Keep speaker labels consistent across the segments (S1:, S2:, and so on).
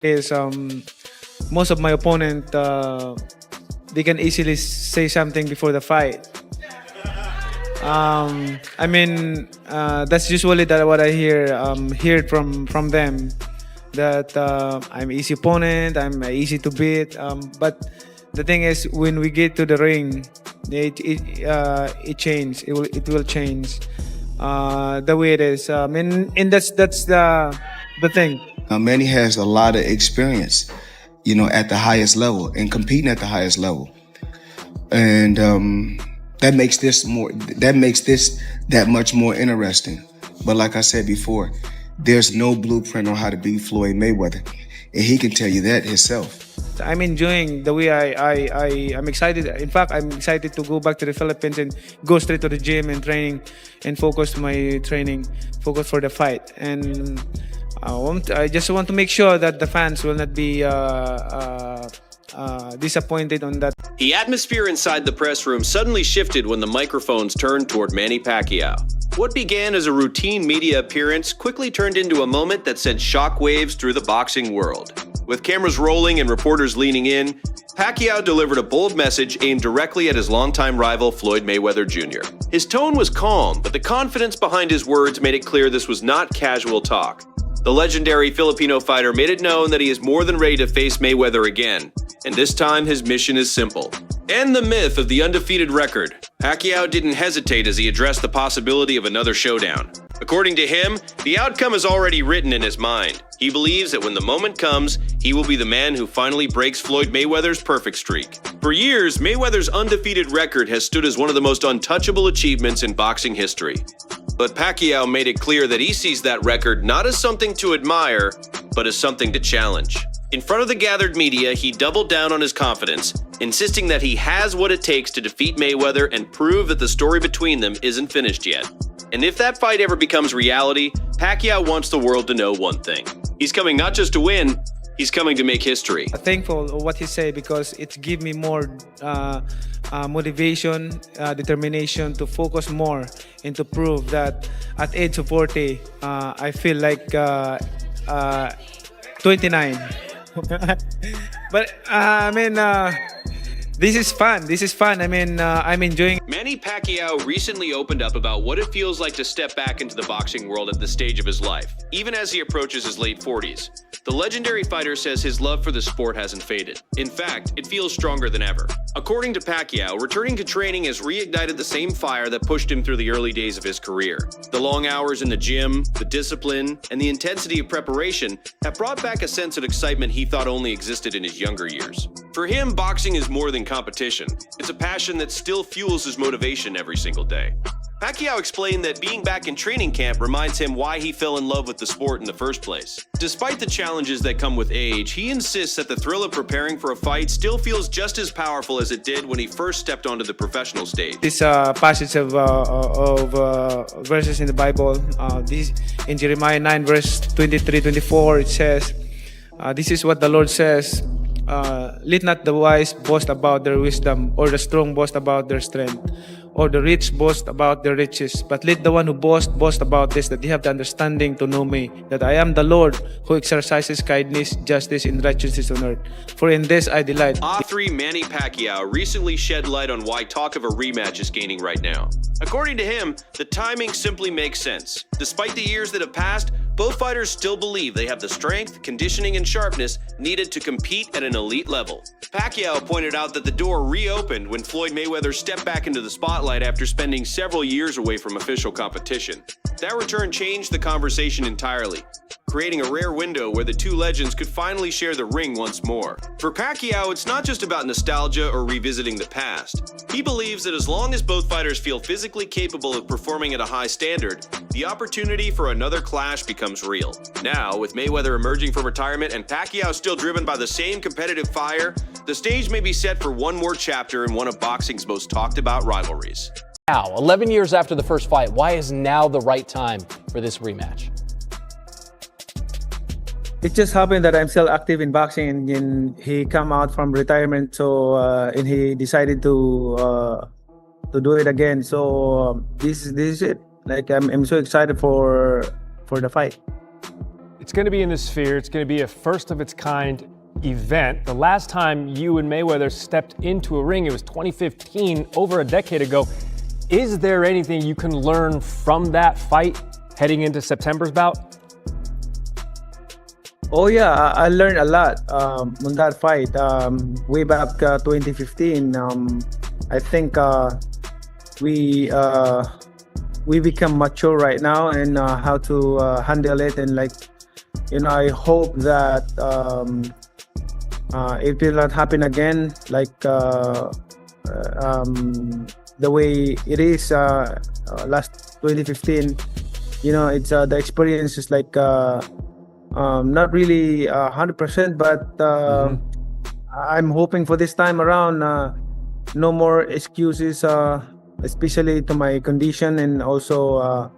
S1: is most of my opponent they can easily say something before the fight. I mean, that's usually that what I heard from them, that I'm easy opponent, I'm easy to beat. But the thing is, when we get to the ring, it change. It will change the way it is. And that's the thing.
S2: Manny has a lot of experience, at the highest level and competing at the highest level, and that makes this that much more interesting. But like I said before, there's no blueprint on how to beat Floyd Mayweather, and he can tell you that himself.
S1: I'm enjoying the way I'm excited. In fact, I'm excited to go back to the Philippines and go straight to the gym and training and focus my training, focus for the fight. And I just want to make sure that the fans will not be disappointed on that.
S3: The atmosphere inside the press room suddenly shifted when the microphones turned toward Manny Pacquiao. What began as a routine media appearance quickly turned into a moment that sent shockwaves through the boxing world. With cameras rolling and reporters leaning in, Pacquiao delivered a bold message aimed directly at his longtime rival Floyd Mayweather Jr. His tone was calm, but the confidence behind his words made it clear this was not casual talk. The legendary Filipino fighter made it known that he is more than ready to face Mayweather again, and this time his mission is simple: end the myth of the undefeated record. Pacquiao didn't hesitate as he addressed the possibility of another showdown. According to him, the outcome is already written in his mind. He believes that when the moment comes, he will be the man who finally breaks Floyd Mayweather's perfect streak. For years, Mayweather's undefeated record has stood as one of the most untouchable achievements in boxing history. But Pacquiao made it clear that he sees that record not as something to admire, but as something to challenge. In front of the gathered media, he doubled down on his confidence, insisting that he has what it takes to defeat Mayweather and prove that the story between them isn't finished yet. And if that fight ever becomes reality, Pacquiao wants the world to know one thing: he's coming not just to win, he's coming to make history.
S1: Thankful of what he said, because it gives me more motivation, determination to focus more and to prove that at age of 40, I feel like 29. But this is fun. This is fun. I'm enjoying.
S3: Manny Pacquiao recently opened up about what it feels like to step back into the boxing world at this stage of his life, even as he approaches his late 40s. The legendary fighter says his love for the sport hasn't faded. In fact, it feels stronger than ever. According to Pacquiao, returning to training has reignited the same fire that pushed him through the early days of his career. The long hours in the gym, the discipline, and the intensity of preparation have brought back a sense of excitement he thought only existed in his younger years. For him, boxing is more than competition. It's a passion that still fuels his motivation every single day. Pacquiao explained that being back in training camp reminds him why he fell in love with the sport in the first place. Despite the challenges that come with age, he insists that the thrill of preparing for a fight still feels just as powerful as it did when he first stepped onto the professional stage.
S1: This passage of verses in the Bible, this in Jeremiah 9 verse 23-24, it says, this is what the Lord says: let not the wise boast about their wisdom, or the strong boast about their strength, or the rich boast about their riches, but let the one who boast about this, that they have the understanding to know me, that I am the Lord who exercises kindness, justice, and righteousness on earth. For in this I delight.
S3: A3 Manny Pacquiao recently shed light on why talk of a rematch is gaining right now. According to him, the timing simply makes sense. Despite the years that have passed, both fighters still believe they have the strength, conditioning, and sharpness needed to compete at an elite level. Pacquiao pointed out that the door reopened when Floyd Mayweather stepped back into the spotlight after spending several years away from official competition. That return changed the conversation entirely, creating a rare window where the two legends could finally share the ring once more. For Pacquiao, it's not just about nostalgia or revisiting the past. He believes that as long as both fighters feel physically capable of performing at a high standard, the opportunity for another clash becomes real. Now, with Mayweather emerging from retirement and Pacquiao still driven by the same competitive fire, the stage may be set for one more chapter in one of boxing's most talked about rivalries.
S4: Now, 11 years after the first fight, why is now the right time for this rematch?
S1: It just happened that I'm still active in boxing, and then he come out from retirement, so and he decided to do it again. So this is it. Like I'm so excited for the fight.
S5: It's going to be in the Sphere. It's going to be a first-of-its-kind event. The last time you and Mayweather stepped into a ring, it was 2015, over a decade ago. Is there anything you can learn from that fight heading into September's bout?
S1: Oh yeah, I learned a lot on that fight. Way back 2015, I think we become mature right now and how to handle it, and I hope that it will not happen again, the way it is last 2015. It's the experience is not really 100%, but I'm hoping for this time around no more excuses, especially to my condition, and also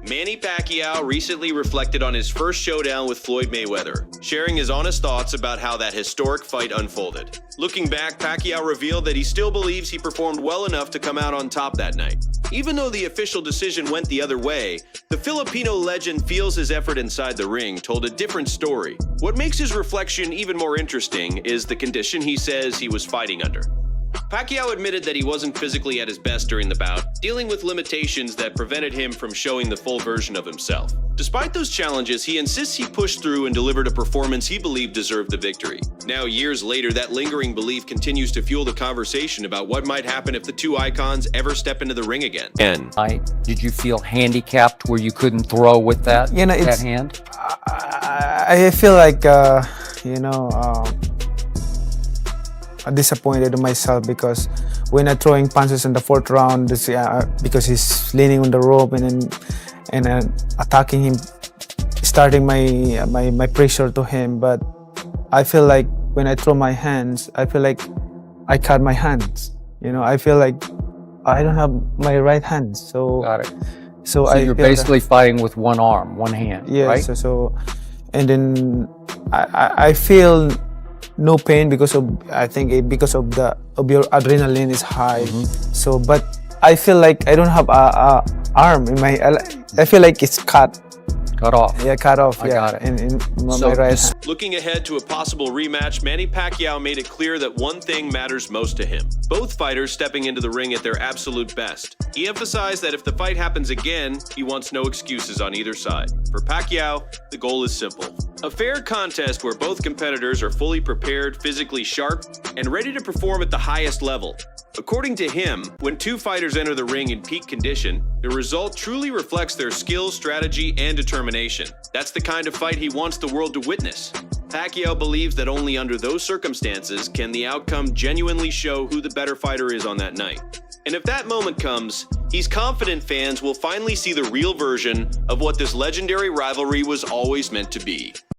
S3: Manny Pacquiao recently reflected on his first showdown with Floyd Mayweather, sharing his honest thoughts about how that historic fight unfolded. Looking back, Pacquiao revealed that he still believes he performed well enough to come out on top that night. Even though the official decision went the other way, the Filipino legend feels his effort inside the ring told a different story. What makes his reflection even more interesting is the condition he says he was fighting under. Pacquiao admitted that he wasn't physically at his best during the bout, dealing with limitations that prevented him from showing the full version of himself. Despite those challenges, he insists he pushed through and delivered a performance he believed deserved the victory. Now, years later, that lingering belief continues to fuel the conversation about what might happen if the two icons ever step into the ring again.
S6: Did you feel handicapped where you couldn't throw with that, that hand?
S1: I feel like disappointed in myself, because when I'm throwing punches in the fourth round, because he's leaning on the rope and attacking him, starting my pressure to him. But I feel like when I throw my hands, I feel like I cut my hands. I feel like I don't have my right hand. So
S6: got it. So you're basically fighting with one arm, one hand,
S1: yeah,
S6: right?
S1: So and then I feel no pain because of your adrenaline is high. So, but I feel like I don't have a arm in my. I feel like it's cut off. Yeah, cut off.
S6: I got it.
S1: In my right hand.
S3: Looking ahead to a possible rematch, Manny Pacquiao made it clear that one thing matters most to him: both fighters stepping into the ring at their absolute best. He emphasized that if the fight happens again, he wants no excuses on either side. For Pacquiao, the goal is simple: a fair contest where both competitors are fully prepared, physically sharp, and ready to perform at the highest level. According to him, when two fighters enter the ring in peak condition, the result truly reflects their skill, strategy, and determination. That's the kind of fight he wants the world to witness. Pacquiao believes that only under those circumstances can the outcome genuinely show who the better fighter is on that night. And if that moment comes, he's confident fans will finally see the real version of what this legendary rivalry was always meant to be.